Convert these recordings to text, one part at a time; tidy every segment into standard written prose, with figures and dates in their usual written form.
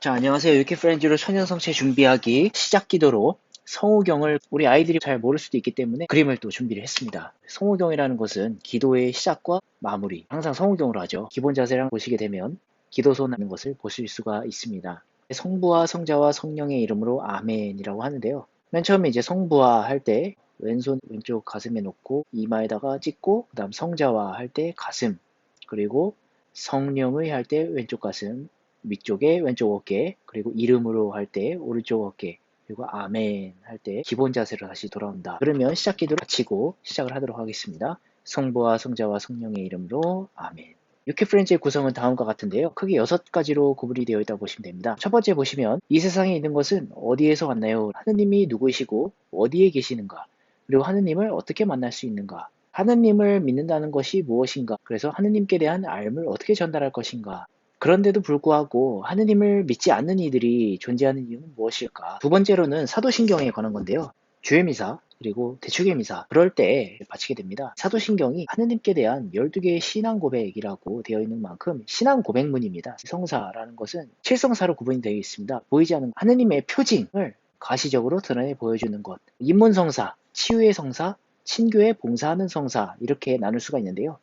자, 안녕하세요. 유키 프렌즈로 천연성체 준비하기 시작 기도로 성우경을 우리 아이들이 잘 모를 수도 있기 때문에 그림을 또 준비를 했습니다. 성우경이라는 것은 기도의 시작과 마무리, 항상 성우경으로 하죠. 기본 자세를 보시게 되면 기도서라는 것을 보실 수가 있습니다. 성부와 성자와 성령의 이름으로 아멘이라고 하는데요. 맨 처음에 이제 성부와 할 때 왼손 왼쪽 가슴에 놓고 이마에다가 찍고, 그 다음 성자와 할 때 가슴, 그리고 성령의 할 때 왼쪽 가슴, 위쪽에 왼쪽 어깨, 그리고 이름으로 할 때 오른쪽 어깨, 그리고 아멘 할 때 기본 자세로 다시 돌아온다. 그러면 시작 기도를 마치고 시작을 하도록 하겠습니다. 성부와 성자와 성령의 이름으로 아멘. 유키 프렌즈의 구성은 다음과 같은데요. 크게 6가지로 구분이 되어 있다고 보시면 됩니다. 첫 번째 보시면 이 세상에 있는 것은 어디에서 왔나요? 하느님이 누구이시고 어디에 계시는가? 그리고 하느님을 어떻게 만날 수 있는가? 하느님을 믿는다는 것이 무엇인가? 그래서 하느님께 대한 알을 어떻게 전달할 것인가? 그런데도 불구하고 하느님을 믿지 않는 이들이 존재하는 이유는 무엇일까? 두 번째로는 사도신경에 관한 건데요. 주의미사 그리고 대축의미사 그럴 때 바치게 됩니다. 사도신경이 하느님께 대한 12개의 신앙 고백이라고 되어 있는 만큼 신앙 고백문입니다. 성사라는 것은 칠성사로 구분이 되어 있습니다. 보이지 않는 하느님의 표징을 가시적으로 드러내 보여주는 것. 인문성사, 치유의 성사, 친교에 봉사하는 성사 이렇게 나눌 수가 있는데요.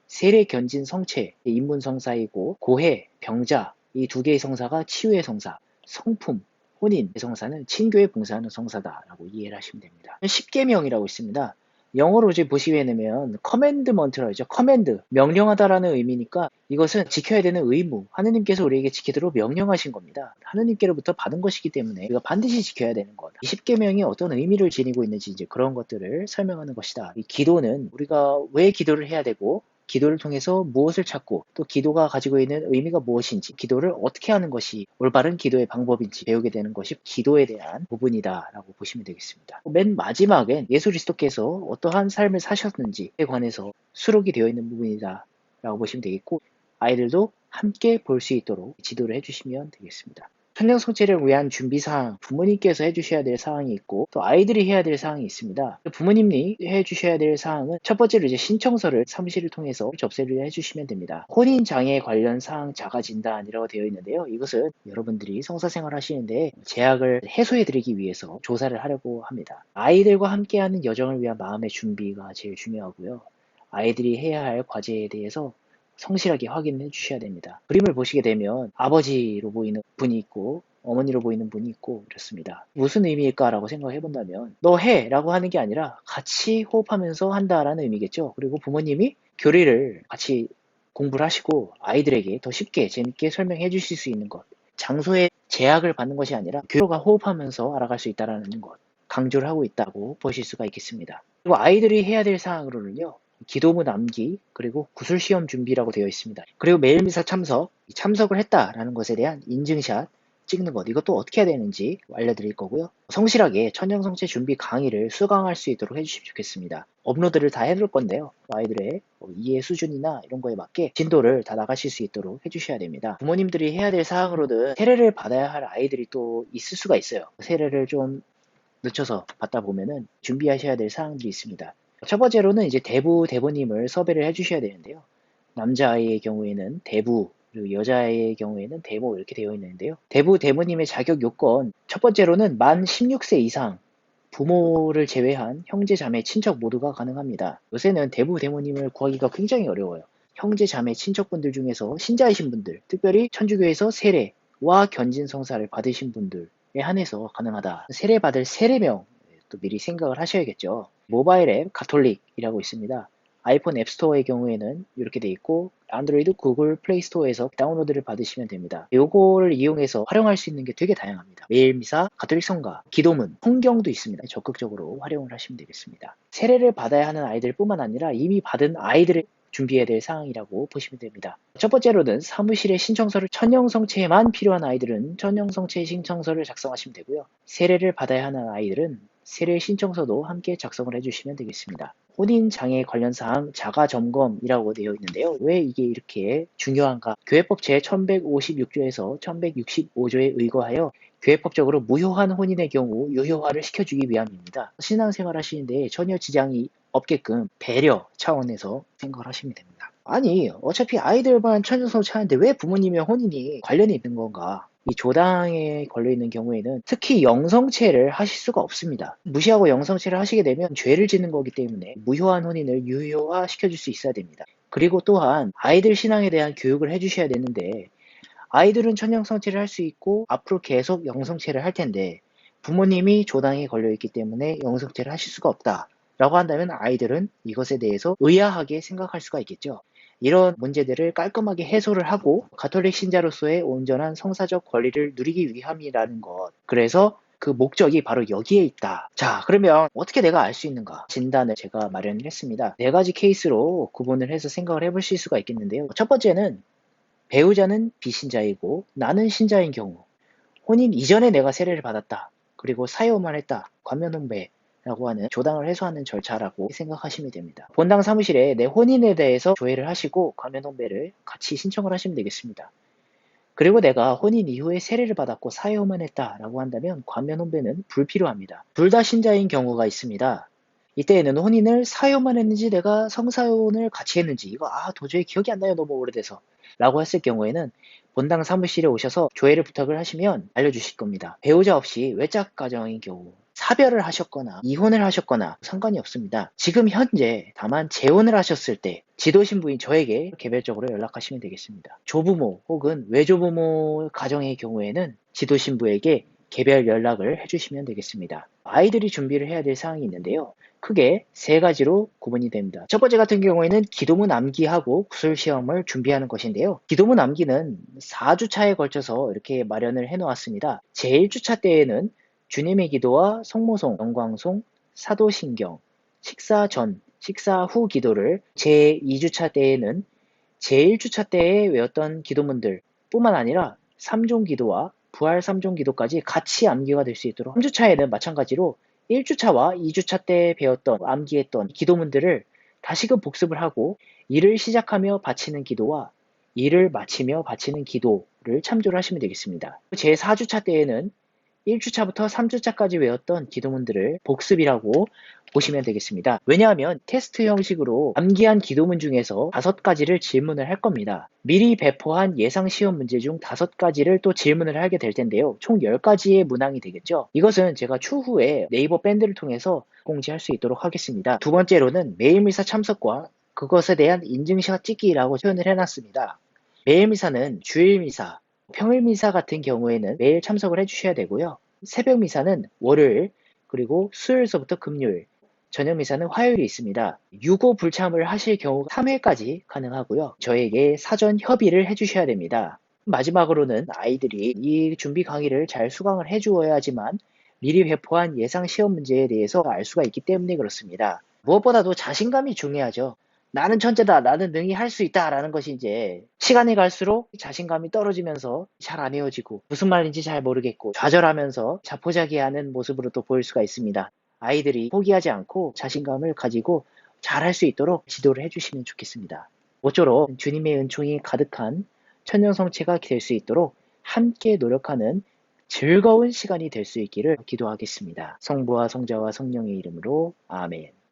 세례, 견진, 성체, 인문성사이고 고해, 병자 이 두 개의 성사가 치유의 성사, 성품, 혼인의 성사는 친교에 봉사하는 성사다라고 이해를 하시면 됩니다. 십계명이라고 있습니다. 영어로 이제 보시게 되면 커맨드먼트라고 하죠. 커맨드, 명령하다라는 의미니까 이것은 지켜야 되는 의무, 하느님께서 우리에게 지키도록 명령하신 겁니다. 하느님께로부터 받은 것이기 때문에 우리가 반드시 지켜야 되는 것. 이 십계명이 어떤 의미를 지니고 있는지 이제 그런 것들을 설명하는 것이다. 이 기도는 우리가 왜 기도를 해야 되고 기도를 통해서 무엇을 찾고 또 기도가 가지고 있는 의미가 무엇인지 기도를 어떻게 하는 것이 올바른 기도의 방법인지 배우게 되는 것이 기도에 대한 부분이다 라고 보시면 되겠습니다. 맨 마지막엔 예수 그리스도께서 어떠한 삶을 사셨는지에 관해서 수록이 되어 있는 부분이다 라고 보시면 되겠고 아이들도 함께 볼 수 있도록 지도를 해주시면 되겠습니다. 천년성체를 위한 준비사항, 부모님께서 해주셔야 될 사항이 있고 또 아이들이 해야 될 사항이 있습니다. 부모님이 해주셔야 될 사항은 첫 번째로 이제 신청서를 사무실을 통해서 접수를 해주시면 됩니다. 혼인장애 관련 사항 자가진단이라고 되어 있는데요. 이것은 여러분들이 성사생활 하시는데 제약을 해소해드리기 위해서 조사를 하려고 합니다. 아이들과 함께하는 여정을 위한 마음의 준비가 제일 중요하고요. 아이들이 해야 할 과제에 대해서 성실하게 확인해 주셔야 됩니다. 그림을 보시게 되면 아버지로 보이는 분이 있고 어머니로 보이는 분이 있고 이렇습니다. 무슨 의미일까라고 생각해 본다면 너 해! 라고 하는 게 아니라 같이 호흡하면서 한다라는 의미겠죠. 그리고 부모님이 교리를 같이 공부를 하시고 아이들에게 더 쉽게 재밌게 설명해 주실 수 있는 것. 장소에 제약을 받는 것이 아니라 교류가 호흡하면서 알아갈 수 있다는 것. 강조를 하고 있다고 보실 수가 있겠습니다. 그리고 아이들이 해야 될 사항으로는요. 기도문 암기, 그리고 구술시험 준비라고 되어 있습니다. 그리고 매일미사 참석, 참석을 했다라는 것에 대한 인증샷 찍는 것, 이것도 어떻게 해야 되는지 알려드릴 거고요. 성실하게 천연성체 준비 강의를 수강할 수 있도록 해주시면 좋겠습니다. 업로드를 다 해둘 건데요. 아이들의 이해 수준이나 이런 거에 맞게 진도를 다 나가실 수 있도록 해주셔야 됩니다. 부모님들이 해야 될 사항으로는 세례를 받아야 할 아이들이 또 있을 수가 있어요. 세례를 좀 늦춰서 받다 보면은 준비하셔야 될 사항들이 있습니다. 첫 번째로는 이제 대부님을 섭외를 해주셔야 되는데요. 남자아이의 경우에는 대부, 그리고 여자아이의 경우에는 대모 이렇게 되어 있는데요. 대부님의 자격 요건, 첫 번째로는 만 16세 이상, 부모를 제외한 형제, 자매, 친척 모두가 가능합니다. 요새는 대부님을 구하기가 굉장히 어려워요. 형제, 자매, 친척분들 중에서 신자이신 분들, 특별히 천주교에서 세례와 견진 성사를 받으신 분들에 한해서 가능하다. 세례 받을 세례명 또 미리 생각을 하셔야겠죠. 모바일 앱 가톨릭이라고 있습니다. 아이폰 앱스토어의 경우에는 이렇게 돼 있고 안드로이드 구글 플레이스토어에서 다운로드를 받으시면 됩니다. 요거를 이용해서 활용할 수 있는 게 되게 다양합니다. 매일미사, 가톨릭 성가, 기도문, 성경도 있습니다. 적극적으로 활용을 하시면 되겠습니다. 세례를 받아야 하는 아이들 뿐만 아니라 이미 받은 아이들을 준비해야 될 사항이라고 보시면 됩니다. 첫 번째로는 사무실에 신청서를 천연성체에만 필요한 아이들은 천연성체 신청서를 작성하시면 되고요. 세례를 받아야 하는 아이들은 세례 신청서도 함께 작성을 해주시면 되겠습니다. 혼인장애 관련 사항 자가점검이라고 되어 있는데요. 왜 이게 이렇게 중요한가? 교회법 제1156조에서 1165조에 의거하여 교회법적으로 무효한 혼인의 경우 유효화를 시켜주기 위함입니다. 신앙생활 하시는데 전혀 지장이 없게끔 배려 차원에서 생각을 하시면 됩니다. 아니 어차피 아이들만 천연성체 하는데 왜 부모님의 혼인이 관련이 있는 건가? 이 조당에 걸려있는 경우에는 특히 영성체를 하실 수가 없습니다. 무시하고 영성체를 하시게 되면 죄를 짓는 거기 때문에 무효한 혼인을 유효화 시켜줄 수 있어야 됩니다. 그리고 또한 아이들 신앙에 대한 교육을 해주셔야 되는데, 아이들은 천영성체를 할 수 있고 앞으로 계속 영성체를 할 텐데, 부모님이 조당에 걸려있기 때문에 영성체를 하실 수가 없다 라고 한다면 아이들은 이것에 대해서 의아하게 생각할 수가 있겠죠. 이런 문제들을 깔끔하게 해소를 하고 가톨릭 신자로서의 온전한 성사적 권리를 누리기 위함이라는 것. 그래서 그 목적이 바로 여기에 있다. 자, 그러면 어떻게 내가 알 수 있는가? 진단을 제가 마련을 했습니다. 네 가지 케이스로 구분을 해서 생각을 해보실 수가 있겠는데요. 첫 번째는 배우자는 비신자이고 나는 신자인 경우, 혼인 이전에 내가 세례를 받았다. 그리고 사유만 했다. 관면혼배라고 하는 조당을 해소하는 절차라고 생각하시면 됩니다. 본당 사무실에 내 혼인에 대해서 조회를 하시고 관면혼배를 같이 신청을 하시면 되겠습니다. 그리고 내가 혼인 이후에 세례를 받았고 사유만 했다라고 한다면 관면혼배는 불필요합니다. 둘 다 신자인 경우가 있습니다. 이때에는 혼인을 사유만 했는지 내가 성사혼을 같이 했는지 이거 도저히 기억이 안 나요, 너무 오래돼서 라고 했을 경우에는 본당 사무실에 오셔서 조회를 부탁을 하시면 알려주실 겁니다. 배우자 없이 외짝 가정인 경우, 사별을 하셨거나 이혼을 하셨거나 상관이 없습니다. 지금 현재 다만 재혼을 하셨을 때 지도신부인 저에게 개별적으로 연락하시면 되겠습니다. 조부모 혹은 외조부모 가정의 경우에는 지도신부에게 개별 연락을 해주시면 되겠습니다. 아이들이 준비를 해야 될 사항이 있는데요. 크게 세 가지로 구분이 됩니다. 첫 번째 같은 경우에는 기도문 암기하고 구술시험을 준비하는 것인데요. 기도문 암기는 4주차에 걸쳐서 이렇게 마련을 해놓았습니다. 제1주차 때에는 주님의 기도와 성모송, 영광송, 사도신경, 식사 전, 식사 후 기도를, 제2주차 때에는 제1주차 때에 외웠던 기도문들 뿐만 아니라 3종 기도와 부활 3종 기도까지 같이 암기가 될 수 있도록, 3주차에는 마찬가지로 1주차와 2주차 때 배웠던 암기했던 기도문들을 다시금 복습을 하고, 일을 시작하며 바치는 기도와 일을 마치며 바치는 기도를 참조를 하시면 되겠습니다. 제4주차 때에는 1주차부터 3주차까지 외웠던 기도문들을 복습이라고 보시면 되겠습니다. 왜냐하면 테스트 형식으로 암기한 기도문 중에서 5가지를 질문을 할 겁니다. 미리 배포한 예상 시험 문제 중 5가지를 또 질문을 하게 될 텐데요. 총 10가지의 문항이 되겠죠. 이것은 제가 추후에 네이버 밴드를 통해서 공지할 수 있도록 하겠습니다. 두 번째로는 매일미사 참석과 그것에 대한 인증샷 찍기라고 표현을 해놨습니다. 매일미사는 주일미사, 평일미사 같은 경우에는 매일 참석을 해주셔야 되고요. 새벽미사는 월요일, 그리고 수요일서부터 금요일, 저녁미사는 화요일이 있습니다. 유고 불참을 하실 경우 3회까지 가능하고요. 저에게 사전 협의를 해주셔야 됩니다. 마지막으로는 아이들이 이 준비 강의를 잘 수강을 해주어야지만 미리 배포한 예상 시험 문제에 대해서 알 수가 있기 때문에 그렇습니다. 무엇보다도 자신감이 중요하죠. 나는 천재다, 나는 능히 할 수 있다 라는 것이 이제 시간이 갈수록 자신감이 떨어지면서 잘 안 헤어지고 무슨 말인지 잘 모르겠고 좌절하면서 자포자기하는 모습으로 또 보일 수가 있습니다. 아이들이 포기하지 않고 자신감을 가지고 잘 할 수 있도록 지도를 해주시면 좋겠습니다. 모쪼록 주님의 은총이 가득한 천년성체가 될 수 있도록 함께 노력하는 즐거운 시간이 될 수 있기를 기도하겠습니다. 성부와 성자와 성령의 이름으로 아멘.